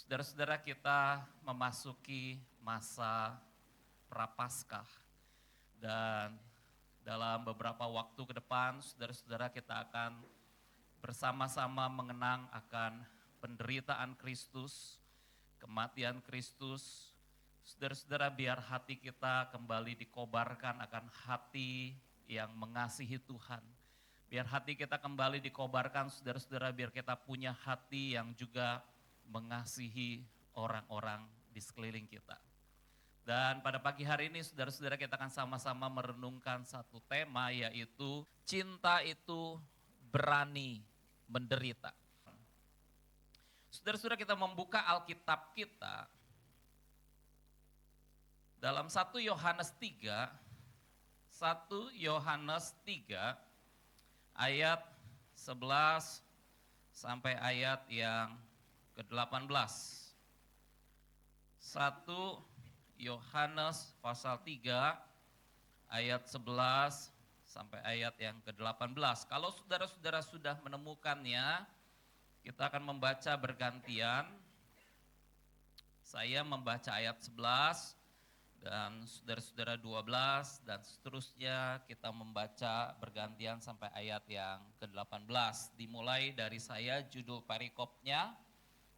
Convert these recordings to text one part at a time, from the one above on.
Saudara-saudara, kita memasuki masa Prapaskah dan dalam beberapa waktu ke depan saudara-saudara kita akan bersama-sama mengenang akan penderitaan Kristus, kematian Kristus. Saudara-saudara, biar hati kita kembali dikobarkan akan hati yang mengasihi Tuhan. Biar hati kita kembali dikobarkan, saudara-saudara, biar kita punya hati yang juga mengasihi orang-orang di sekeliling kita. Dan pada pagi hari ini saudara-saudara kita akan sama-sama merenungkan satu tema, yaitu cinta itu berani menderita. Saudara-saudara, kita membuka Alkitab kita dalam 1 Yohanes 3, 1 Yohanes 3 ayat 11 sampai ayat yang ke-18. 1 Yohanes pasal 3 ayat 11 sampai ayat yang ke-18. Kalau saudara-saudara sudah menemukannya, kita akan membaca bergantian. Saya membaca ayat 11 dan saudara-saudara 12 dan seterusnya kita membaca bergantian sampai ayat yang ke-18. Dimulai dari saya, judul perikopnya,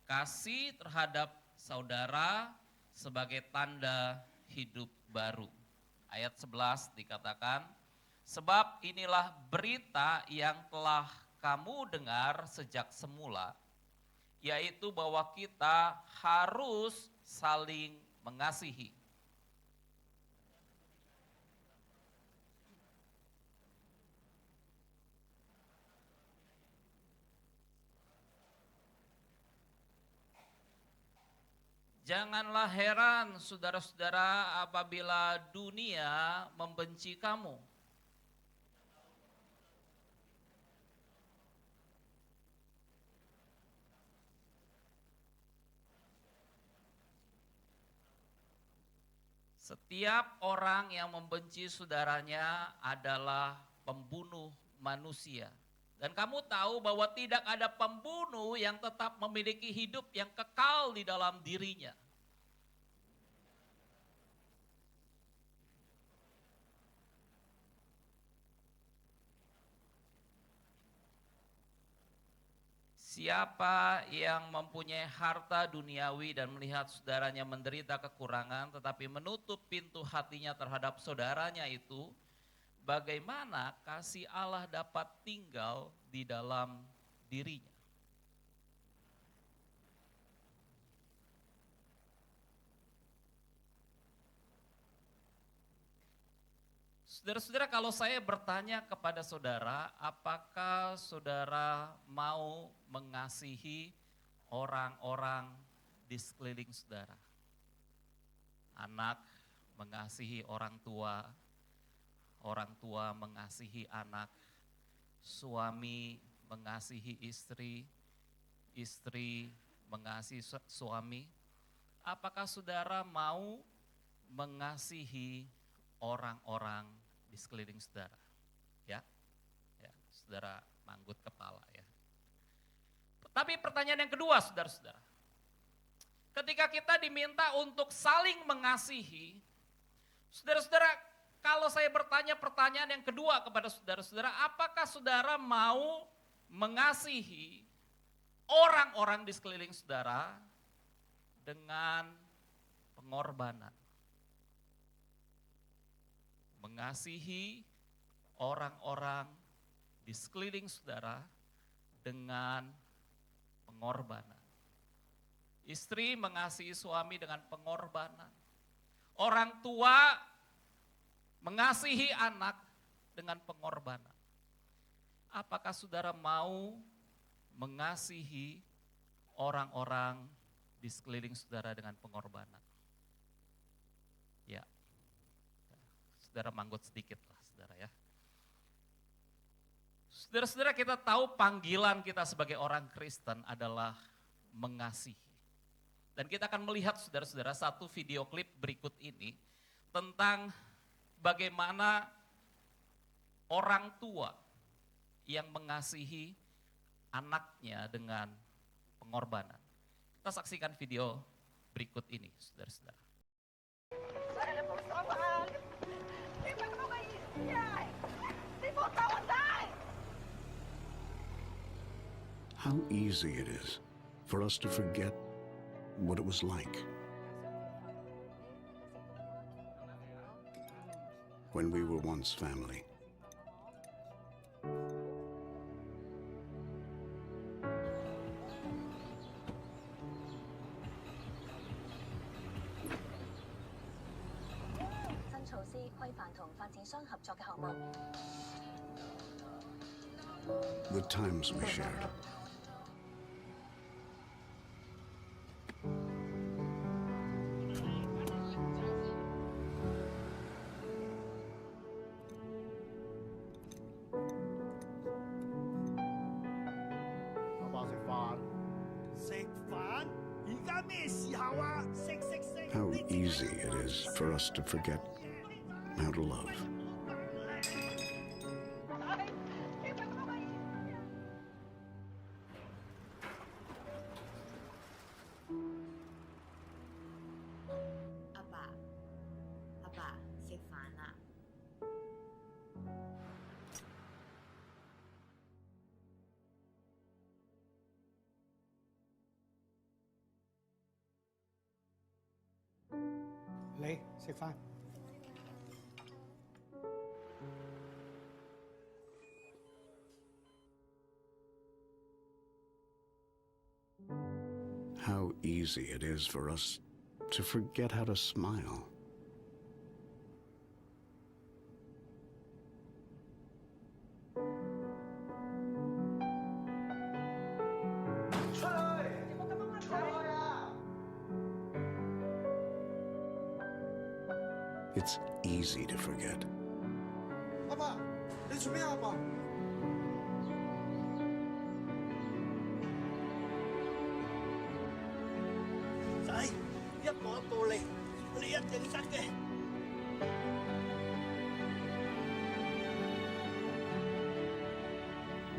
kasih terhadap saudara sebagai tanda hidup baru. Ayat 11 dikatakan, sebab inilah berita yang telah kamu dengar sejak semula, yaitu bahwa kita harus saling mengasihi. Janganlah heran saudara-saudara apabila dunia membenci kamu. Setiap orang yang membenci saudaranya adalah pembunuh manusia. Dan kamu tahu bahwa tidak ada pembunuh yang tetap memiliki hidup yang kekal di dalam dirinya. Siapa yang mempunyai harta duniawi dan melihat saudaranya menderita kekurangan tetapi menutup pintu hatinya terhadap saudaranya itu, bagaimana kasih Allah dapat tinggal di dalam dirinya? Saudara-saudara, kalau saya bertanya kepada saudara, apakah saudara mau mengasihi orang-orang di sekeliling saudara? Anak mengasihi orang tua mengasihi anak, suami mengasihi istri, istri mengasihi suami. Apakah saudara mau mengasihi orang-orang di sekeliling saudara? Ya, saudara manggut kepala ya. Tapi pertanyaan yang kedua, saudara-saudara. Ketika kita diminta untuk saling mengasihi, saudara-saudara, kalau saya bertanya pertanyaan yang kedua kepada saudara-saudara, apakah saudara mau mengasihi orang-orang di sekeliling saudara dengan pengorbanan? Mengasihi orang-orang di sekeliling saudara dengan pengorbanan. Istri mengasihi suami dengan pengorbanan. Orang tua mengasihi anak dengan pengorbanan. Apakah saudara mau mengasihi orang-orang di sekeliling saudara dengan pengorbanan? Ya. Saudara manggut sedikit lah, saudara ya. Saudara-saudara, kita tahu panggilan kita sebagai orang Kristen adalah mengasihi. Dan kita akan melihat saudara-saudara satu video klip berikut ini tentang bagaimana orang tua yang mengasihi anaknya dengan pengorbanan. Kita saksikan video berikut ini, saudara-saudara. How easy it is for us to forget what it was like when we were once family. The times we shared. How easy it is for us to forget how to love. How easy it is for us to forget how to smile. It's easy to forget. Papa, ini sebenarnya apa? Say, lihat mo tole. Lihat yang sakit.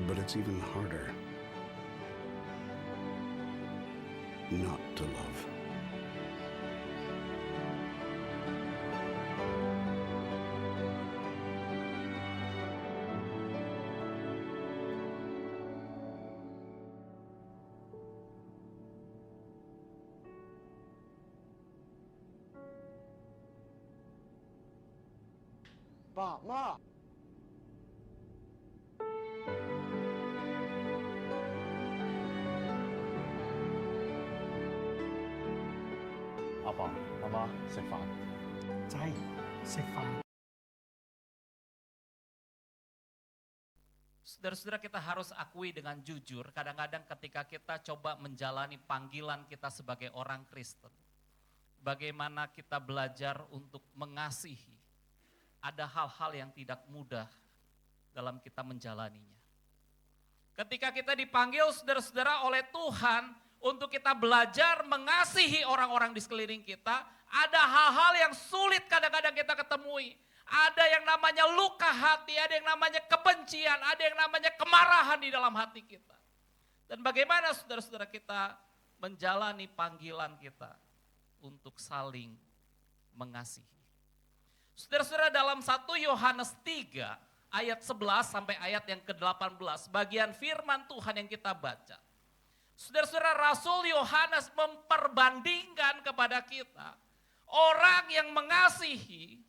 But it's even harder not to love. Pak, Ma. Apa? Mama, 食飯。仔食飯。 Saudara-saudara, kita harus akui dengan jujur, kadang-kadang ketika kita coba menjalani panggilan kita sebagai orang Kristen, bagaimana kita belajar untuk mengasihi, ada hal-hal yang tidak mudah dalam kita menjalaninya. Ketika kita dipanggil saudara-saudara oleh Tuhan untuk kita belajar mengasihi orang-orang di sekeliling kita, ada hal-hal yang sulit kadang-kadang kita ketemui. Ada yang namanya luka hati, ada yang namanya kebencian, ada yang namanya kemarahan di dalam hati kita. Dan bagaimana saudara-saudara kita menjalani panggilan kita untuk saling mengasihi. Saudara-saudara, dalam 1 Yohanes 3 ayat 11 sampai ayat yang ke-18, bagian firman Tuhan yang kita baca. Saudara-saudara, Rasul Yohanes memperbandingkan kepada kita orang yang mengasihi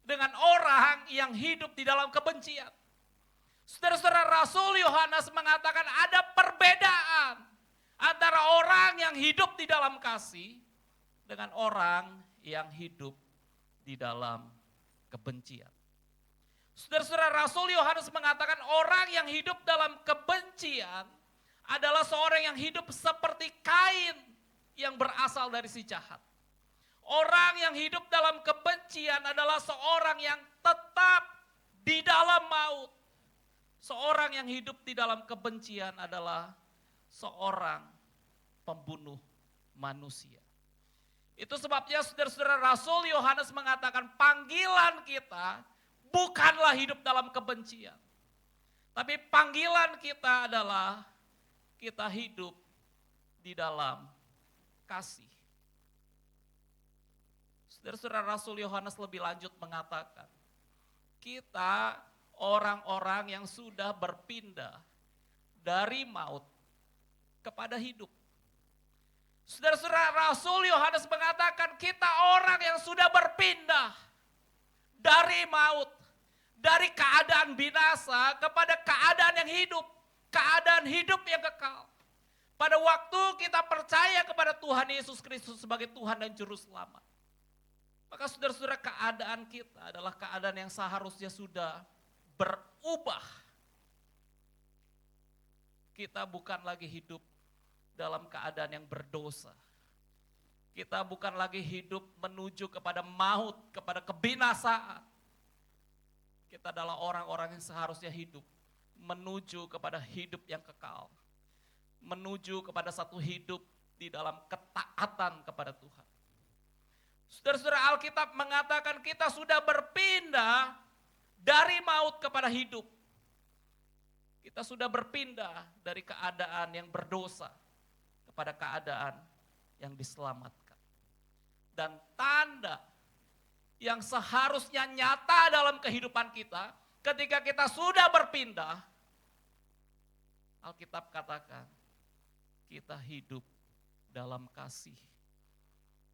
dengan orang yang hidup di dalam kebencian. Saudara-saudara, Rasul Yohanes mengatakan ada perbedaan antara orang yang hidup di dalam kasih dengan orang yang hidup di dalam kebencian. Saudara-saudara, Rasul Yohanes mengatakan orang yang hidup dalam kebencian adalah seorang yang hidup seperti Kain yang berasal dari si jahat. Orang yang hidup dalam kebencian adalah seorang yang tetap di dalam maut. Seorang yang hidup di dalam kebencian adalah seorang pembunuh manusia. Itu sebabnya saudara-saudara, Rasul Yohanes mengatakan panggilan kita bukanlah hidup dalam kebencian. Tapi panggilan kita adalah kita hidup di dalam kasih. Saudara-saudara, Rasul Yohanes lebih lanjut mengatakan, kita orang-orang yang sudah berpindah dari maut kepada hidup. Saudara-saudara, Rasul Yohanes mengatakan kita orang yang sudah berpindah dari maut, dari keadaan binasa kepada keadaan yang hidup, keadaan hidup yang kekal. Pada waktu kita percaya kepada Tuhan Yesus Kristus sebagai Tuhan dan Juru Selamat, maka saudara-saudara, keadaan kita adalah keadaan yang seharusnya sudah berubah. Kita bukan lagi hidup dalam keadaan yang berdosa. Kita bukan lagi hidup menuju kepada maut, kepada kebinasaan. Kita adalah orang-orang yang seharusnya hidup menuju kepada hidup yang kekal. Menuju kepada satu hidup di dalam ketaatan kepada Tuhan. Saudara-saudara, Alkitab mengatakan kita sudah berpindah dari maut kepada hidup. Kita sudah berpindah dari keadaan yang berdosa kepada keadaan yang diselamatkan. Dan tanda yang seharusnya nyata dalam kehidupan kita, ketika kita sudah berpindah, Alkitab katakan, kita hidup dalam kasih.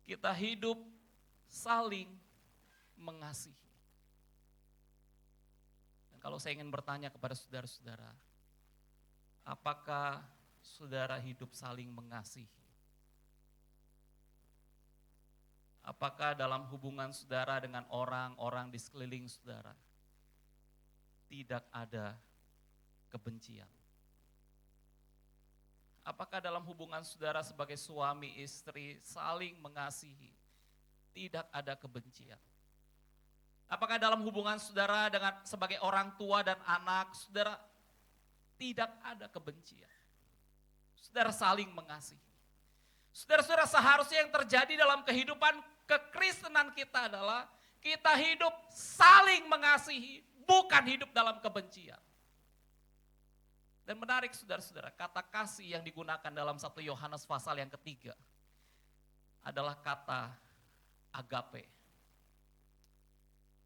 Kita hidup saling mengasihi. Dan kalau saya ingin bertanya kepada saudara-saudara, apakah saudara hidup saling mengasihi? Apakah dalam hubungan saudara dengan orang-orang di sekeliling saudara tidak ada kebencian? Apakah dalam hubungan saudara sebagai suami istri saling mengasihi, tidak ada kebencian? Apakah dalam hubungan saudara dengan sebagai orang tua dan anak saudara tidak ada kebencian? Saudara saling mengasihi. Saudara-saudara, seharusnya yang terjadi dalam kehidupan kekristenan kita adalah kita hidup saling mengasihi, bukan hidup dalam kebencian. Dan menarik saudara-saudara, kata kasih yang digunakan dalam 1 Yohanes pasal yang ketiga adalah kata agape.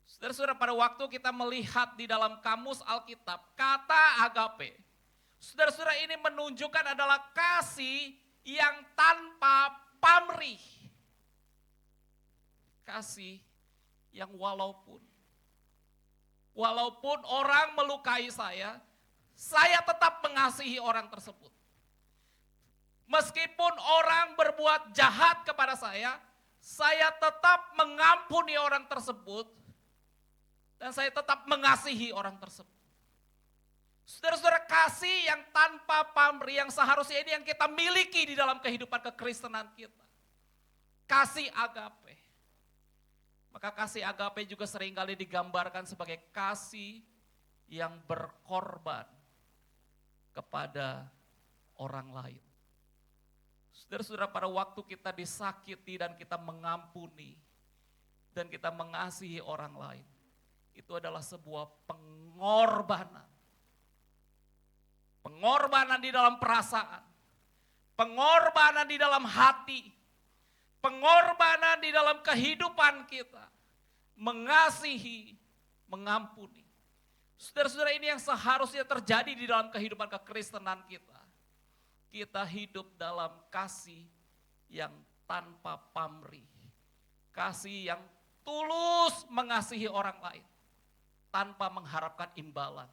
Saudara-saudara, pada waktu kita melihat di dalam kamus Alkitab, kata agape, saudara-saudara, ini menunjukkan adalah kasih yang tanpa pamrih. Kasih yang walaupun orang melukai saya tetap mengasihi orang tersebut. Meskipun orang berbuat jahat kepada saya tetap mengampuni orang tersebut, dan saya tetap mengasihi orang tersebut. Saudara-saudara, kasih yang tanpa pamrih yang seharusnya ini yang kita miliki di dalam kehidupan kekristenan kita. Kasih agape. Maka kasih agape juga seringkali digambarkan sebagai kasih yang berkorban kepada orang lain. Saudara-saudara, pada waktu kita disakiti dan kita mengampuni dan kita mengasihi orang lain, itu adalah sebuah pengorbanan. Pengorbanan di dalam perasaan, pengorbanan di dalam hati, pengorbanan di dalam kehidupan kita, mengasihi, mengampuni. Saudara-saudara, ini yang seharusnya terjadi di dalam kehidupan kekristenan kita. Kita hidup dalam kasih yang tanpa pamrih, kasih yang tulus mengasihi orang lain, tanpa mengharapkan imbalan,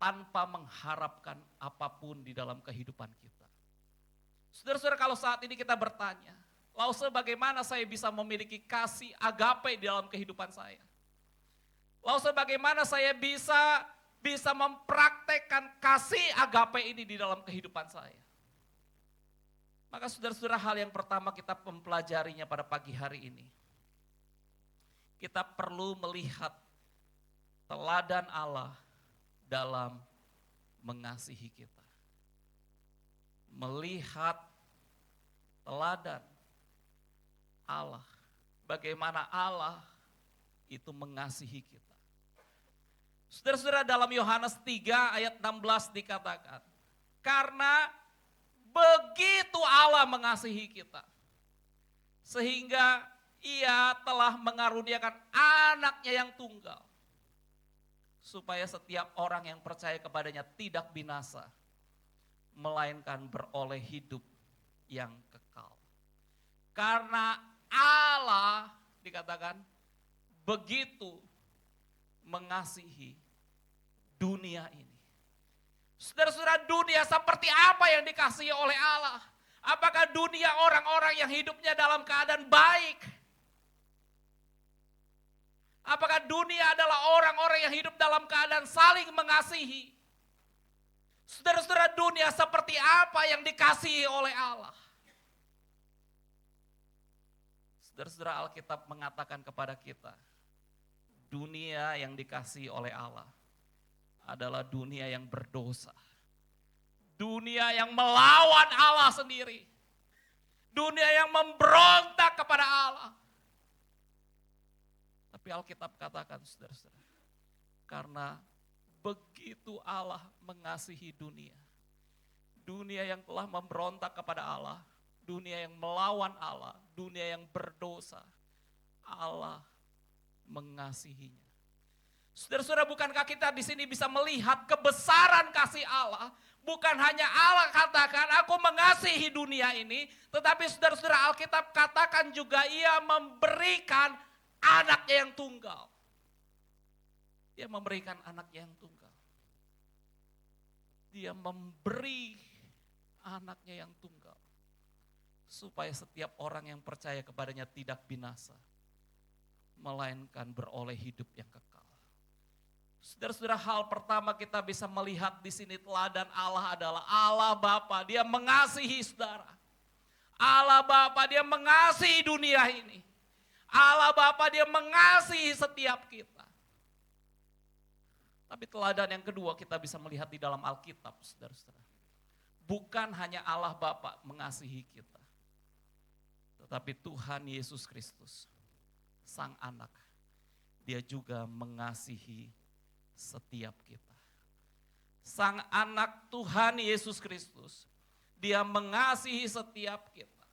tanpa mengharapkan apapun di dalam kehidupan kita. Saudara-saudara, kalau saat ini kita bertanya, lalu bagaimana saya bisa memiliki kasih agape di dalam kehidupan saya? Lalu bagaimana saya bisa mempraktekkan kasih agape ini di dalam kehidupan saya? Maka saudara-saudara, hal yang pertama kita mempelajarinya pada pagi hari ini. Kita perlu melihat teladan Allah dalam mengasihi kita. Melihat teladan Allah, bagaimana Allah itu mengasihi kita. Saudara-saudara, dalam Yohanes 3 ayat 16 dikatakan, karena begitu Allah mengasihi kita, Sehingga ia telah mengaruniakan anaknya yang tunggal. Supaya setiap orang yang percaya kepadanya tidak binasa, melainkan beroleh hidup yang kekal. Karena Allah dikatakan begitu mengasihi dunia ini. Saudara-saudara, dunia seperti apa yang dikasihi oleh Allah? Apakah dunia orang-orang yang hidupnya dalam keadaan baik? Apakah dunia adalah orang-orang yang hidup dalam keadaan saling mengasihi? Saudara-saudara, dunia seperti apa yang dikasihi oleh Allah? Saudara-saudara, Alkitab mengatakan kepada kita, dunia yang dikasihi oleh Allah adalah dunia yang berdosa. Dunia yang melawan Allah sendiri. Dunia yang memberontak kepada Allah. Tapi Alkitab katakan, saudara-saudara, karena begitu Allah mengasihi dunia. Dunia yang telah memberontak kepada Allah, dunia yang melawan Allah, dunia yang berdosa, Allah mengasihinya. Saudara-saudara, bukankah kita di sini bisa melihat kebesaran kasih Allah? Bukan hanya Allah katakan, aku mengasihi dunia ini, tetapi saudara-saudara, Alkitab katakan juga ia memberikan anaknya yang tunggal. Dia memberikan anaknya yang tunggal. Dia memberi anaknya yang tunggal. Supaya setiap orang yang percaya kepadanya tidak binasa, melainkan beroleh hidup yang kekal. Saudara-saudara, hal pertama kita bisa melihat di sini teladan Allah adalah Allah Bapa. Dia mengasihi saudara. Allah Bapa, dia mengasihi dunia ini. Allah Bapa, dia mengasihi setiap kita. Tapi teladan yang kedua kita bisa melihat di dalam Alkitab, saudara-saudara. Bukan hanya Allah Bapa mengasihi kita, tetapi Tuhan Yesus Kristus, Sang Anak, dia juga mengasihi setiap kita. Sang Anak Tuhan Yesus Kristus, dia mengasihi setiap kita.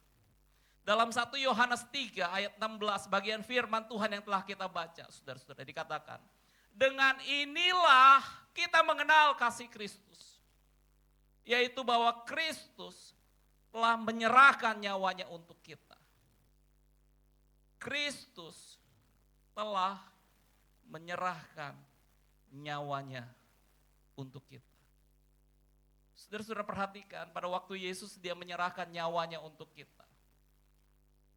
Dalam 1 Yohanes 3 ayat 16 bagian firman Tuhan yang telah kita baca, saudara-saudara, dikatakan, dengan inilah kita mengenal kasih Kristus, yaitu bahwa Kristus telah menyerahkan nyawanya untuk kita. Kristus telah menyerahkan nyawanya untuk kita. Saudara-saudara, perhatikan, pada waktu Yesus dia menyerahkan nyawanya untuk kita.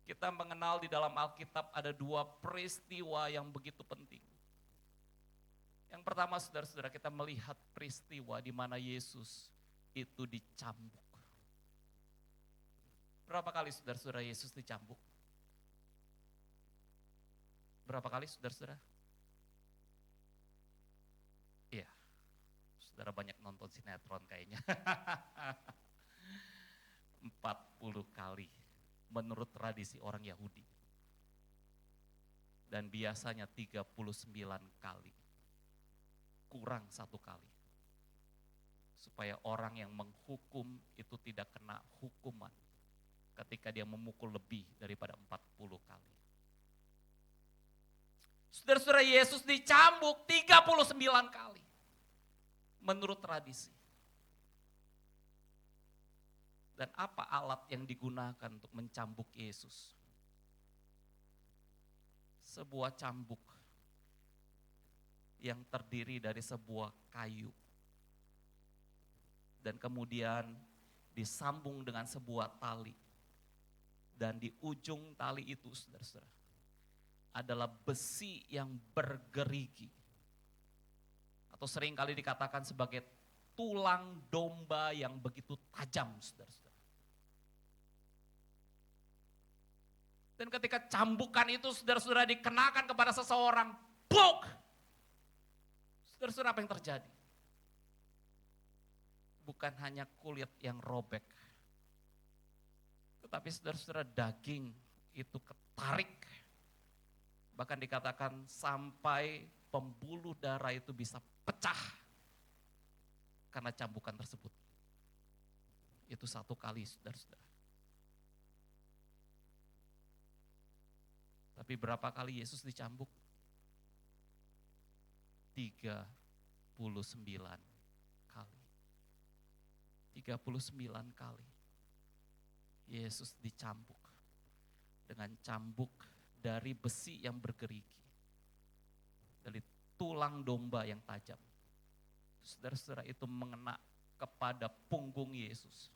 Kita mengenal di dalam Alkitab ada dua peristiwa yang begitu penting. Yang pertama, saudara-saudara, kita melihat peristiwa di mana Yesus itu dicambuk. Berapa kali saudara-saudara Yesus dicambuk? Berapa kali saudara-saudara? Iya, saudara banyak nonton sinetron kayaknya. 40 kali menurut tradisi orang Yahudi. Dan biasanya 39 kali. Kurang 1 kali. Supaya orang yang menghukum itu tidak kena hukuman ketika dia memukul lebih daripada 40 kali. Saudara-saudara, Yesus dicambuk 39 kali. Menurut tradisi. Dan apa alat yang digunakan untuk mencambuk Yesus? Sebuah cambuk yang terdiri dari sebuah kayu. Dan kemudian disambung dengan sebuah tali. Dan di ujung tali itu, saudara-saudara, adalah besi yang bergerigi. Atau seringkali dikatakan sebagai tulang domba yang begitu tajam, saudara-saudara. Dan ketika cambukan itu, saudara-saudara, dikenakan kepada seseorang, buk! Saudara-saudara, apa yang terjadi? Bukan hanya kulit yang robek, tetapi saudara-saudara, daging itu ketarik. Bahkan dikatakan sampai pembuluh darah itu bisa pecah karena cambukan tersebut. Itu 1 kali, saudara-saudara. Tapi berapa kali Yesus dicambuk? 39 kali. 39 kali Yesus dicambuk dengan cambuk dari besi yang bergerigi, dari tulang domba yang tajam. Saudara-saudara, itu mengena kepada punggung Yesus.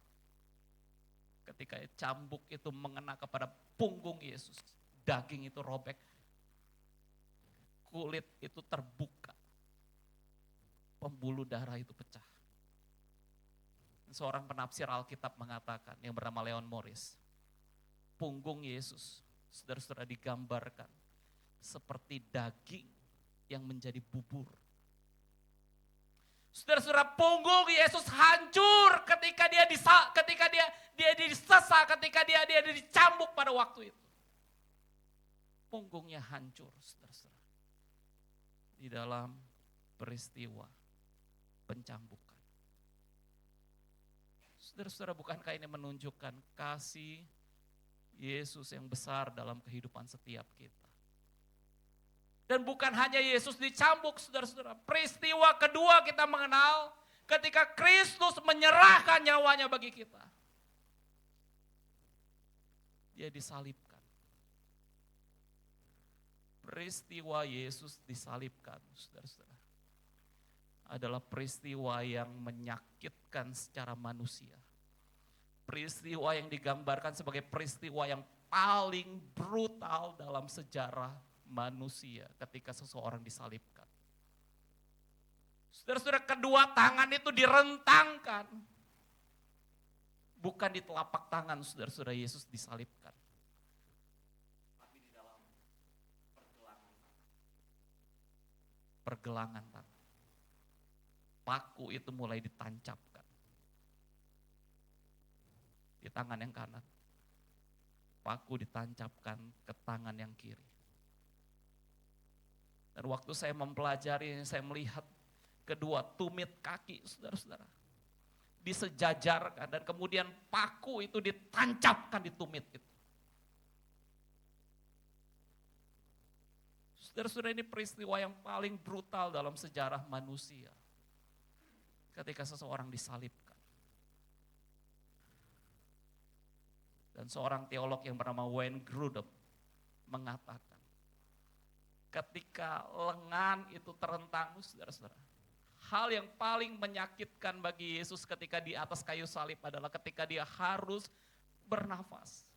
Ketika cambuk itu mengena kepada punggung Yesus, daging itu robek, kulit itu terbuka, pembuluh darah itu pecah. Seorang penafsir Alkitab mengatakan, yang bernama Leon Morris, punggung Yesus, saudara-saudara, digambarkan seperti daging yang menjadi bubur. Saudara-saudara, punggung Yesus hancur ketika dia disesa, ketika dia dicambuk pada waktu itu. Punggungnya hancur, saudara-saudara, di dalam peristiwa pencambukan. Saudara-saudara, bukankah ini menunjukkan kasih Yesus yang besar dalam kehidupan setiap kita? Dan bukan hanya Yesus dicambuk, saudara-saudara. Peristiwa kedua kita mengenal ketika Kristus menyerahkan nyawanya bagi kita. Dia disalibkan. Peristiwa Yesus disalibkan, saudara-saudara, adalah peristiwa yang menyakitkan secara manusia. Peristiwa yang digambarkan sebagai peristiwa yang paling brutal dalam sejarah manusia ketika seseorang disalibkan. Saudara-saudara, kedua tangan itu direntangkan. Bukan di telapak tangan, saudara-saudara, Yesus disalibkan. Tapi di dalam pergelangan tangan. Paku itu mulai ditancapkan di tangan yang kanan. Paku ditancapkan ke tangan yang kiri. Dan waktu saya mempelajari, saya melihat kedua tumit kaki, saudara-saudara, disejajarkan dan kemudian paku itu ditancapkan di tumit itu. Saudara-saudara, ini peristiwa yang paling brutal dalam sejarah manusia. Ketika seseorang disalibkan. Dan seorang teolog yang bernama Wayne Grudem mengatakan, ketika lengan itu terentang, saudara-saudara, hal yang paling menyakitkan bagi Yesus ketika di atas kayu salib adalah ketika dia harus bernafas.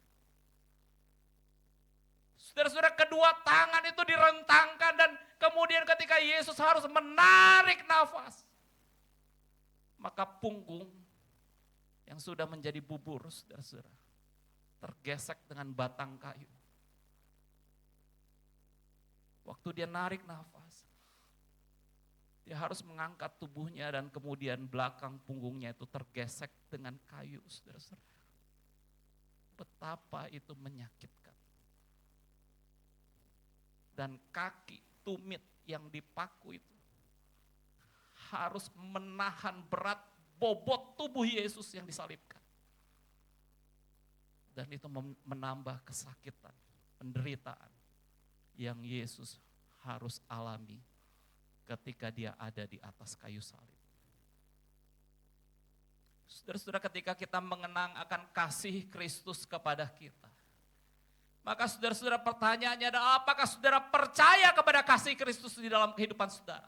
Saudara-saudara, kedua tangan itu direntangkan dan kemudian ketika Yesus harus menarik nafas, maka punggung yang sudah menjadi bubur, saudara-saudara, tergesek dengan batang kayu. Waktu dia narik nafas, dia harus mengangkat tubuhnya dan kemudian belakang punggungnya itu tergesek dengan kayu, saudara-saudara. Betapa itu menyakitkan. Dan kaki tumit yang dipaku itu harus menahan berat bobot tubuh Yesus yang disalibkan. Dan itu menambah kesakitan, penderitaan yang Yesus harus alami ketika dia ada di atas kayu salib. Saudara-saudara, ketika kita mengenang akan kasih Kristus kepada kita, maka saudara-saudara, pertanyaannya adalah apakah saudara percaya kepada kasih Kristus di dalam kehidupan saudara?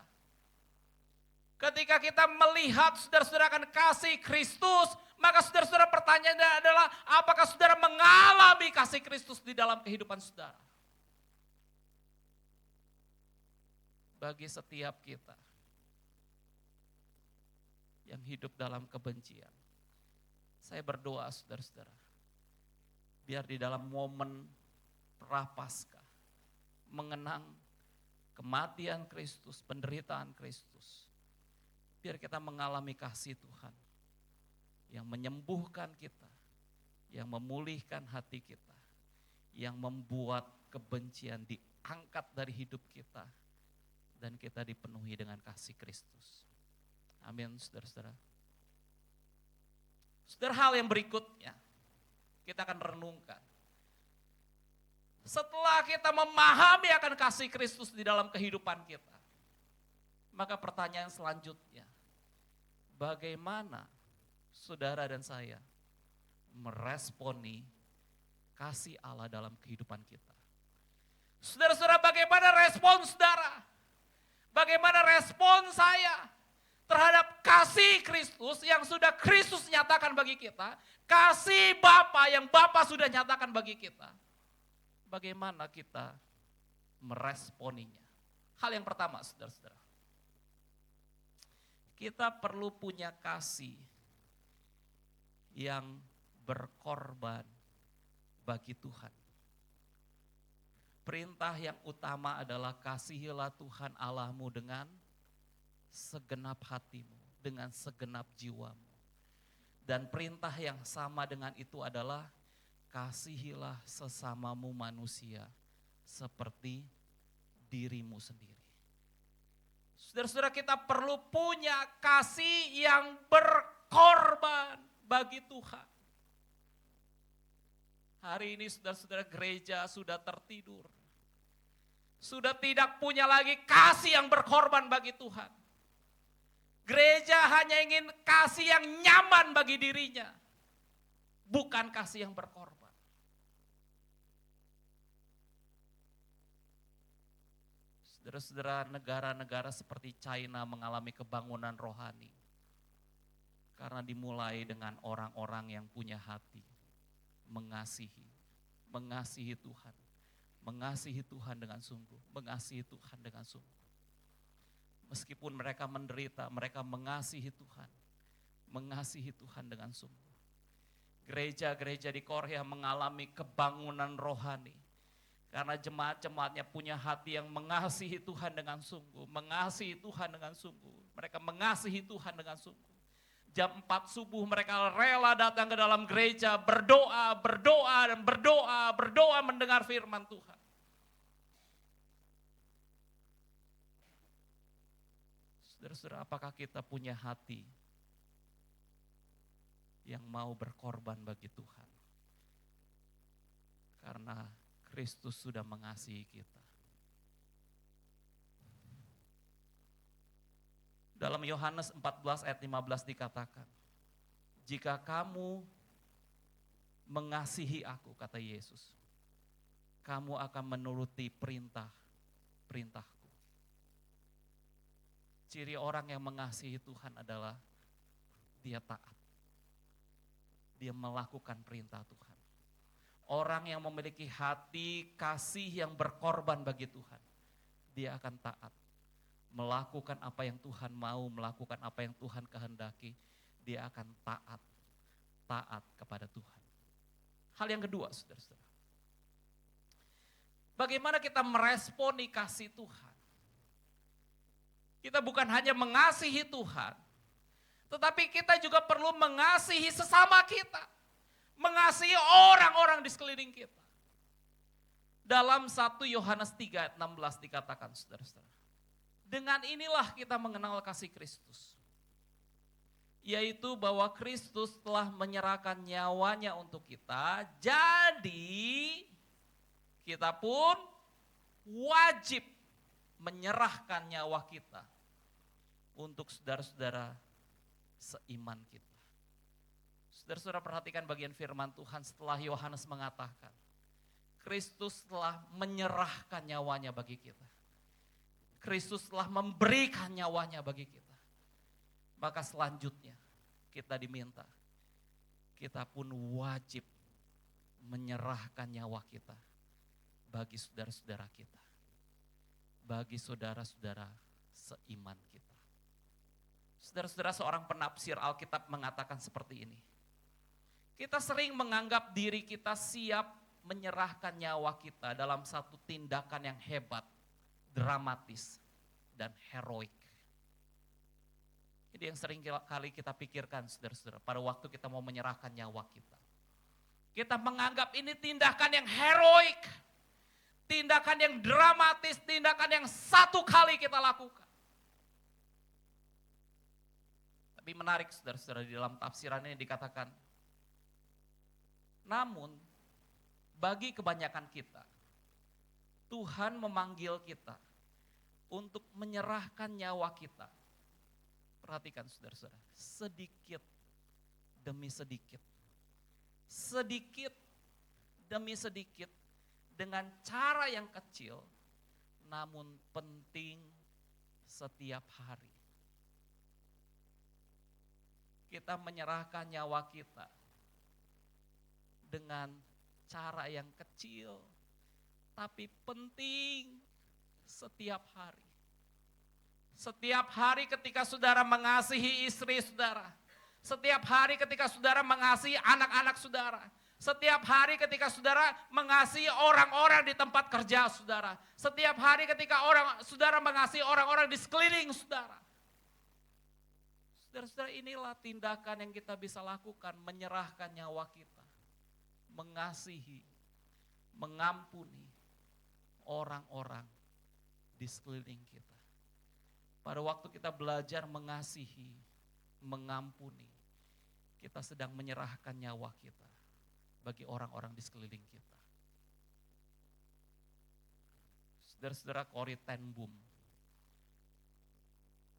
Ketika kita melihat saudara-saudara akan kasih Kristus, maka saudara-saudara, pertanyaannya adalah apakah saudara mengalami kasih Kristus di dalam kehidupan saudara? Bagi setiap kita yang hidup dalam kebencian, saya berdoa saudara-saudara, biar di dalam momen Prapaskah, mengenang kematian Kristus, penderitaan Kristus, biar kita mengalami kasih Tuhan yang menyembuhkan kita, yang memulihkan hati kita, yang membuat kebencian diangkat dari hidup kita, dan kita dipenuhi dengan kasih Kristus. Amin, saudara-saudara. Saudara, hal yang berikutnya kita akan renungkan. setelah kita memahami akan kasih Kristus di dalam kehidupan kita, maka pertanyaan selanjutnya, bagaimana saudara dan saya meresponi kasih Allah dalam kehidupan kita? Saudara-saudara, bagaimana respon saudara? Bagaimana respon saya terhadap kasih Kristus yang sudah Kristus nyatakan bagi kita, kasih Bapa yang Bapa sudah nyatakan bagi kita? Bagaimana kita meresponinya? Hal yang pertama, saudara-saudara, kita perlu punya kasih yang berkorban bagi Tuhan. Perintah yang utama adalah kasihilah Tuhan Allahmu dengan segenap hatimu, dengan segenap jiwamu. Dan perintah yang sama dengan itu adalah kasihilah sesamamu manusia seperti dirimu sendiri. Saudara-saudara, kita perlu punya kasih yang berkorban bagi Tuhan. Hari ini saudara-saudara, gereja sudah tertidur. Sudah tidak punya lagi kasih yang berkorban bagi Tuhan. Gereja hanya ingin kasih yang nyaman bagi dirinya, bukan kasih yang berkorban. Saudara-saudara, negara-negara seperti China mengalami kebangunan rohani karena dimulai dengan orang-orang yang punya hati mengasihi Tuhan, mengasihi Tuhan dengan sungguh, mengasihi Tuhan dengan sungguh. Meskipun mereka menderita, mereka mengasihi Tuhan dengan sungguh. Gereja-gereja di Korea mengalami kebangunan rohani karena jemaat-jemaatnya punya hati yang mengasihi Tuhan dengan sungguh, mengasihi Tuhan dengan sungguh. Mereka mengasihi Tuhan dengan sungguh. Jam 4 subuh mereka rela datang ke dalam gereja, berdoa mendengar firman Tuhan. Saudara-saudara, apakah kita punya hati yang mau berkorban bagi Tuhan? Karena Kristus sudah mengasihi kita. Dalam Yohanes 14 ayat 15 dikatakan, jika kamu mengasihi aku, kata Yesus, kamu akan menuruti perintah-perintahku. Ciri orang yang mengasihi Tuhan adalah dia taat. Dia melakukan perintah Tuhan. Orang yang memiliki hati kasih yang berkorban bagi Tuhan, dia akan taat. Melakukan apa yang Tuhan mau, melakukan apa yang Tuhan kehendaki, dia akan taat kepada Tuhan. Hal yang kedua, saudara-saudara, bagaimana kita meresponi kasih Tuhan? Kita bukan hanya mengasihi Tuhan, tetapi kita juga perlu mengasihi sesama kita, mengasihi orang-orang di sekeliling kita. Dalam 1 Yohanes 3 ayat 16 dikatakan, saudara-saudara, dengan inilah kita mengenal kasih Kristus, yaitu bahwa Kristus telah menyerahkan nyawanya untuk kita, jadi kita pun wajib menyerahkan nyawa kita untuk saudara-saudara seiman kita. Saudara-saudara, perhatikan bagian firman Tuhan setelah Yohanes mengatakan, Kristus telah menyerahkan nyawanya bagi kita. Kristus telah memberikan nyawanya bagi kita. Maka selanjutnya kita diminta, kita pun wajib menyerahkan nyawa kita bagi saudara-saudara kita. Bagi saudara-saudara seiman kita. Saudara-saudara, seorang penafsir Alkitab mengatakan seperti ini. Kita sering menganggap diri kita siap menyerahkan nyawa kita dalam satu tindakan yang hebat, dramatis, dan heroik. Ini yang sering kali kita pikirkan, saudara-saudara, pada waktu kita mau menyerahkan nyawa kita. Kita menganggap ini tindakan yang heroik, tindakan yang dramatis, tindakan yang satu kali kita lakukan. Tapi menarik, saudara-saudara, di dalam tafsiran ini dikatakan, namun bagi kebanyakan kita, Tuhan memanggil kita untuk menyerahkan nyawa kita. Perhatikan saudara-saudara, sedikit demi sedikit. Sedikit demi sedikit dengan cara yang kecil namun penting setiap hari. Kita menyerahkan nyawa kita dengan cara yang kecil tapi penting setiap hari. Setiap hari ketika saudara mengasihi istri saudara, setiap hari ketika saudara mengasihi anak-anak saudara, setiap hari ketika saudara mengasihi orang-orang di tempat kerja saudara, setiap hari ketika saudara mengasihi orang-orang di sekeliling saudara. Saudara-saudara, inilah tindakan yang kita bisa lakukan, menyerahkan nyawa kita, mengasihi, mengampuni orang-orang di sekeliling kita. Pada waktu kita belajar mengasihi, mengampuni, kita sedang menyerahkan nyawa kita bagi orang-orang di sekeliling kita. Saudara-saudara, Corrie ten Boom,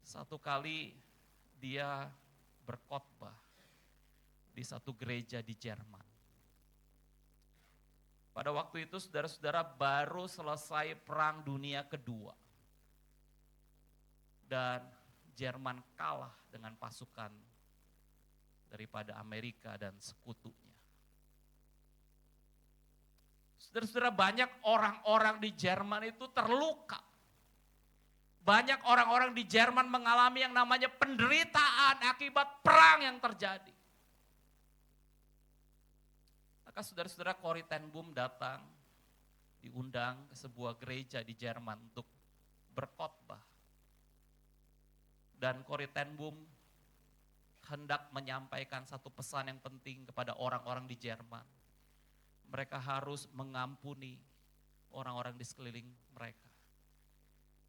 satu kali dia berkhotbah di satu gereja di Jerman. Pada waktu itu saudara-saudara baru selesai Perang Dunia Kedua. Dan Jerman kalah dengan pasukan daripada Amerika dan sekutunya. Saudara-saudara, banyak orang-orang di Jerman itu terluka. Banyak orang-orang di Jerman mengalami yang namanya penderitaan akibat perang yang terjadi. Maka saudara-saudara, Corrie ten Boom datang, diundang ke sebuah gereja di Jerman untuk berkhotbah. Dan Corrie ten Boom hendak menyampaikan satu pesan yang penting kepada orang-orang di Jerman. Mereka harus mengampuni orang-orang di sekeliling mereka.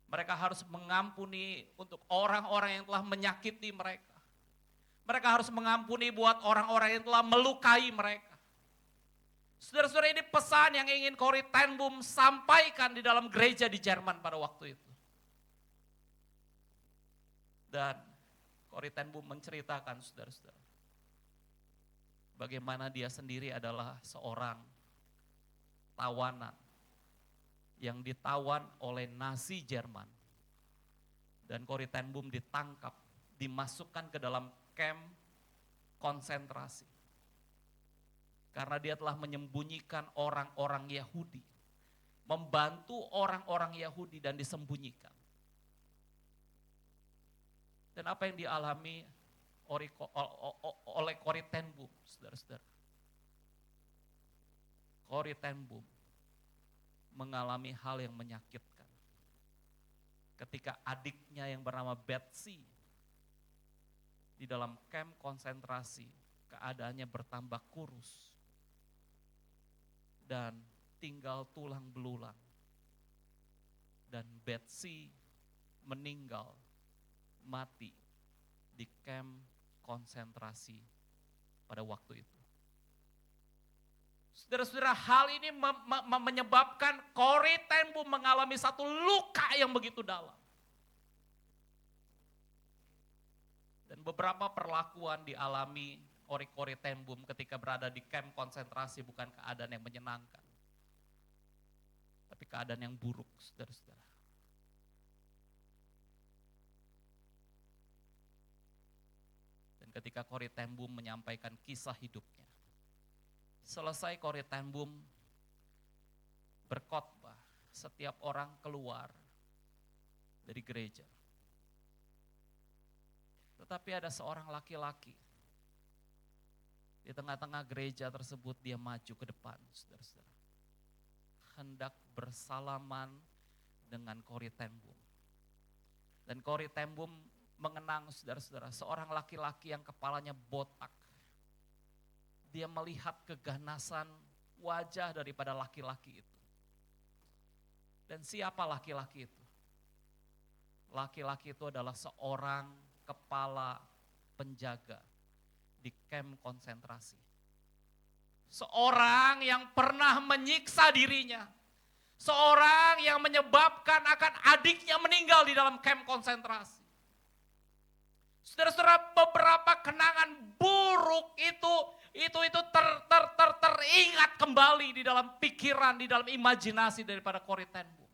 Mereka harus mengampuni untuk orang-orang yang telah menyakiti mereka. Mereka harus mengampuni buat orang-orang yang telah melukai mereka. Saudara-saudara, ini pesan yang ingin Corrie ten Boom sampaikan di dalam gereja di Jerman pada waktu itu. Dan Corrie ten Boom menceritakan, saudara-saudara, bagaimana dia sendiri adalah seorang tawanan yang ditawan oleh Nazi Jerman. Dan Corrie ten Boom ditangkap, dimasukkan ke dalam kamp konsentrasi. Karena dia telah menyembunyikan orang-orang Yahudi, membantu orang-orang Yahudi dan disembunyikan. Dan apa yang dialami oleh Corrie ten Boom, saudara-saudara. Corrie ten Boom mengalami hal yang menyakitkan. Ketika adiknya yang bernama Betsy di dalam kamp konsentrasi, keadaannya bertambah kurus dan tinggal tulang belulang. Dan Betsy meninggal, mati di kamp konsentrasi pada waktu itu. Saudara-saudara, hal ini menyebabkan Corrie ten Boom mengalami satu luka yang begitu dalam. Dan beberapa perlakuan dialami oleh Corrie ten Boom ketika berada di kamp konsentrasi bukan keadaan yang menyenangkan, tapi keadaan yang buruk, saudara-saudara. Ketika Corrie ten Boom menyampaikan kisah hidupnya. Selesai Corrie ten Boom berkhotbah, setiap orang keluar dari gereja. Tetapi ada seorang laki-laki di tengah-tengah gereja tersebut, dia maju ke depan, saudara-saudara. Hendak bersalaman dengan Corrie ten Boom. Dan Corrie ten Boom mengenang, saudara-saudara, seorang laki-laki yang kepalanya botak. Dia melihat keganasan wajah daripada laki-laki itu. Dan siapa laki-laki itu? Laki-laki itu adalah seorang kepala penjaga di kamp konsentrasi. Seorang yang pernah menyiksa dirinya. Seorang yang menyebabkan akan adiknya meninggal di dalam kamp konsentrasi. Saudara-saudara, beberapa kenangan buruk itu teringat kembali di dalam pikiran, di dalam imajinasi daripada Corrie ten Boom.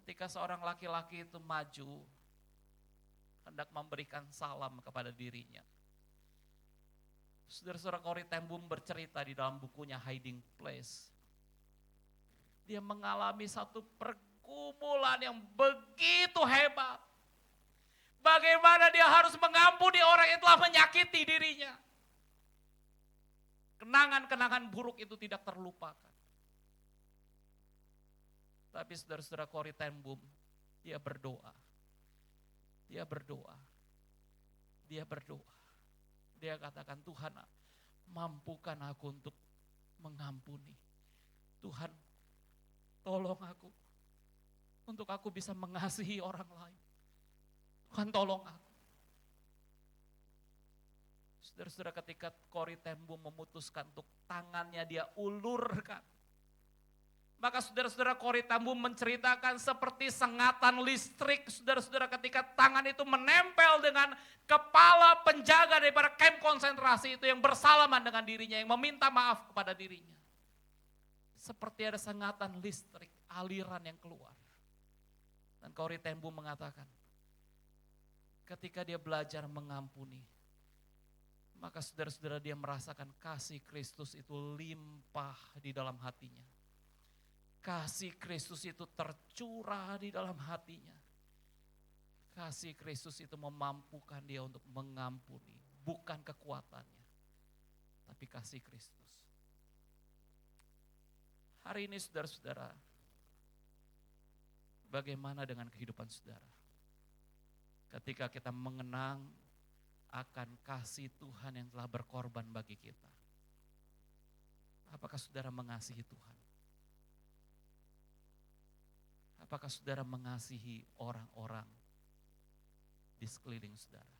Ketika seorang laki-laki itu maju, hendak memberikan salam kepada dirinya. Saudara-saudara, Corrie ten Boom bercerita di dalam bukunya Hiding Place. Dia mengalami satu pergumulan yang begitu hebat. Bagaimana dia harus mengampuni orang yang telah menyakiti dirinya. Kenangan-kenangan buruk itu tidak terlupakan. Tapi saudara-saudara, Corrie ten Boom, dia berdoa. Dia berdoa. Dia berdoa. Dia katakan, Tuhan, mampukan aku untuk mengampuni. Tuhan, tolong aku untuk aku bisa mengasihi orang lain. Tuhan, tolong aku. Saudara-saudara, ketika Corrie ten Boom memutuskan untuk tangannya dia ulurkan, maka saudara-saudara, Corrie ten Boom menceritakan seperti sengatan listrik. Saudara-saudara, ketika tangan itu menempel dengan kepala penjaga daripada kamp konsentrasi itu yang bersalaman dengan dirinya, yang meminta maaf kepada dirinya. Seperti ada sengatan listrik, aliran yang keluar. Dan Corrie ten Boom mengatakan, ketika dia belajar mengampuni, maka saudara-saudara, dia merasakan kasih Kristus itu limpah di dalam hatinya. Kasih Kristus itu tercurah di dalam hatinya. Kasih Kristus itu memampukan dia untuk mengampuni. Bukan kekuatannya, tapi kasih Kristus. Hari ini saudara-saudara, bagaimana dengan kehidupan saudara? Ketika kita mengenang akan kasih Tuhan yang telah berkorban bagi kita. Apakah saudara mengasihi Tuhan? Apakah saudara mengasihi orang-orang di sekeliling saudara?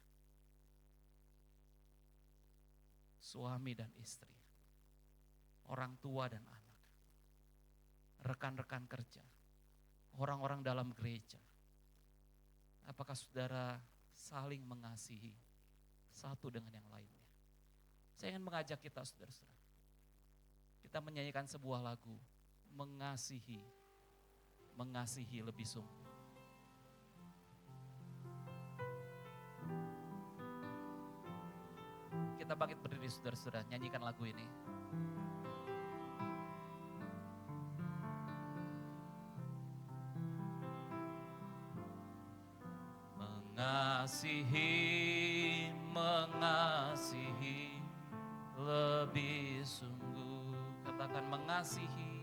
Suami dan istri, orang tua dan anak, rekan-rekan kerja, orang-orang dalam gereja. Apakah saudara saling mengasihi satu dengan yang lainnya? Saya ingin mengajak kita saudara-saudara, kita menyanyikan sebuah lagu, mengasihi lebih sungguh. Kita bangkit berdiri saudara-saudara, nyanyikan lagu ini. Mengasihi lebih sungguh. Katakan mengasihi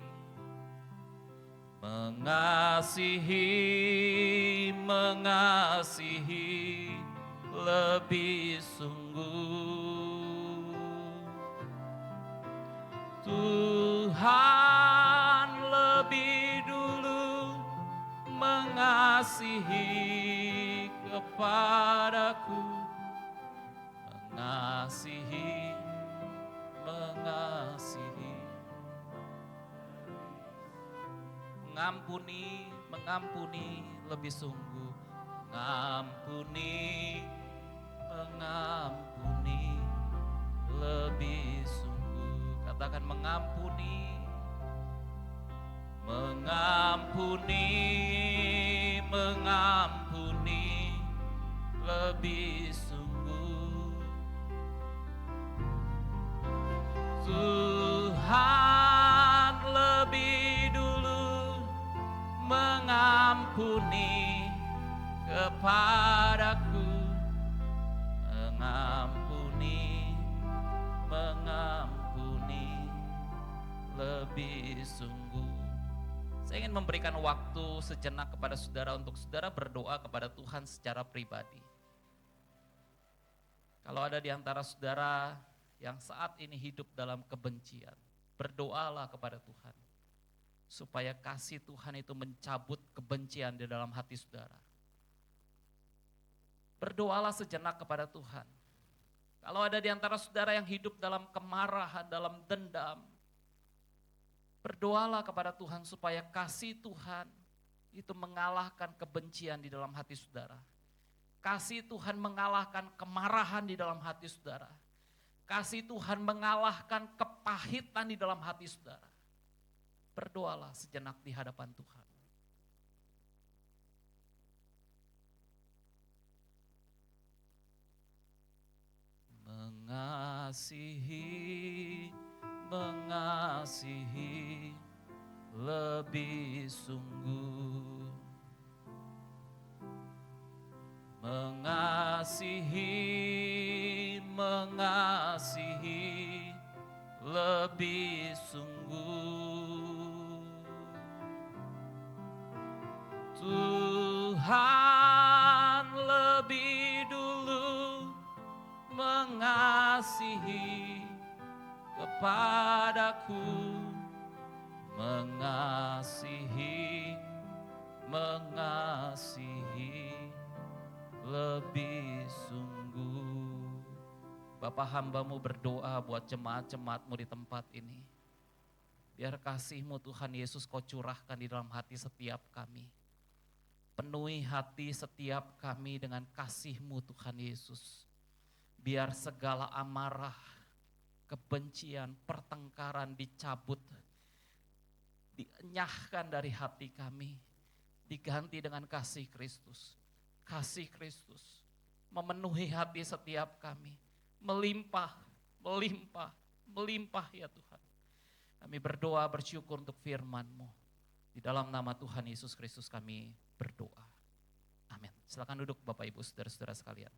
lebih sungguh. Tuhan lebih dulu mengasihi kepadaku, mengasihi mengampuni lebih sungguh, mengampuni lebih sungguh. Katakan mengampuni lebih sungguh. Tuhan lebih dulu mengampuni kepadaku, mengampuni lebih sungguh. Saya ingin memberikan waktu sejenak kepada saudara untuk saudara berdoa kepada Tuhan secara pribadi. Kalau ada di antara saudara yang saat ini hidup dalam kebencian, berdoalah kepada Tuhan supaya kasih Tuhan itu mencabut kebencian di dalam hati saudara. Berdoalah sejenak kepada Tuhan. Kalau ada di antara saudara yang hidup dalam kemarahan, dalam dendam, Berdoalah kepada Tuhan supaya kasih Tuhan itu mengalahkan kebencian di dalam hati saudara. Kasih Tuhan mengalahkan kemarahan di dalam hati saudara. Kasih Tuhan mengalahkan kepahitan di dalam hati saudara. Berdoalah sejenak di hadapan Tuhan. Mengasihi, mengasihi lebih sungguh. Mengasihi, mengasihi lebih sungguh. Tuhan lebih dulu mengasihi kepadaku, mengasihi, mengasihi lebih sungguh. Bapa, hamba-Mu berdoa buat jemaat-jemaat-Mu di tempat ini. Biar kasih-Mu Tuhan Yesus Kau curahkan di dalam hati setiap kami. Penuhi hati setiap kami dengan kasih-Mu Tuhan Yesus. Biar segala amarah, kebencian, pertengkaran dicabut, dienyahkan dari hati kami, diganti dengan kasih Kristus. Kasih Kristus memenuhi hati setiap kami, melimpah, melimpah, melimpah ya Tuhan. Kami berdoa bersyukur untuk firman-Mu. Di dalam nama Tuhan Yesus Kristus kami berdoa. Amin. Silakan duduk Bapak Ibu saudara-saudara sekalian.